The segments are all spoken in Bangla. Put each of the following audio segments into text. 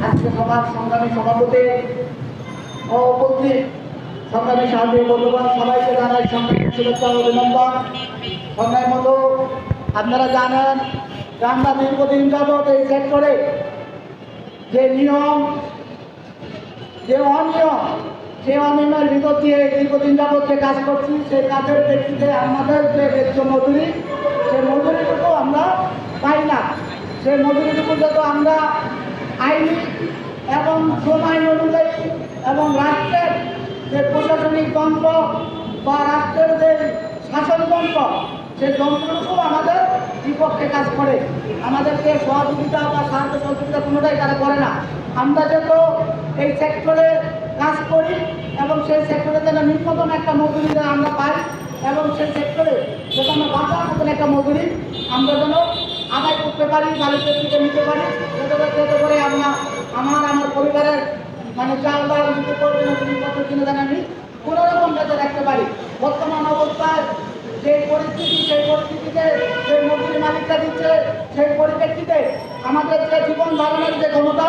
আজকে সভার সংগ্রামী সভাপতি ও উপস্থিত সংগ্রামী সাহায্য বন্ধুগণ, সবাইকে জানাই সংগ্রামী শুভেচ্ছা ও অভিনন্দন। সংগ্রামী বন্ধু, আপনারা জানেন যে আমরা দীর্ঘদিন যাবৎ এই সেক্টরে যে নিয়ম, যে অনিয়ম, সেই অনিয়মের ভিতর দিয়ে দীর্ঘদিন যাবৎ যে কাজ করছি, সেই কাজের প্রেক্ষিতে আমাদের যে ন্যায্য মজুরি, সেই মজুরিটুকু আমরা পাই না। সেই মজুরিটুকু যত আমরা আইনি এবং সময় অনুযায়ী এবং রাষ্ট্রের যে প্রশাসনিক যন্ত্র বা রাষ্ট্রের যে শাসনতন্ত্র, সেই যন্ত্রটুকু আমাদের বিপক্ষে কাজ করে। আমাদেরকে সহযোগিতা বা সাহায্য সহযোগিতা কোনোটাই তারা করে না। আমরা যেহেতু এই সেক্টরে কাজ করি এবং সেই সেক্টরে যেন ন্যূনতম একটা মজুরি যেন আমরা পাই এবং সেই সেক্টরে যেন আমরা বাঁচার মতন একটা মজুরি আমরা যেন আদায় করতে পারি, বাড়িতে থেকে নিতে পারি, যাতে করে আমার পরিবারের মানে চাল ডাল দিতে পারবে না, জিনিসপত্র কিনে যেন আমি কোনোরকম যাতে রাখতে পারি। বর্তমান অবস্থায় যে পরিস্থিতি, সেই পরিস্থিতিতে যে মজুরি মালিকরা দিচ্ছে, সেই পরিপ্রেক্ষিতে আমাদের যে জীবন ধারণের যে ক্ষমতা,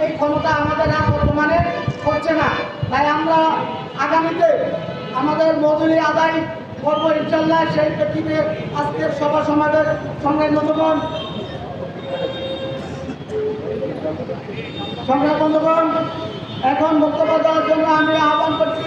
এই ক্ষমতা আমাদের আর বর্তমানে হচ্ছে না। তাই আমরা আগামীতে আমাদের মজুরি আদায় করবো ইনশাল্লাহ। সেই প্রেক্ষিতে আজকের সভা সমাবেশ সংগ্রামী বন্ধুগণ, এখন বক্তব্য দেওয়ার জন্য আমি আহ্বান করছি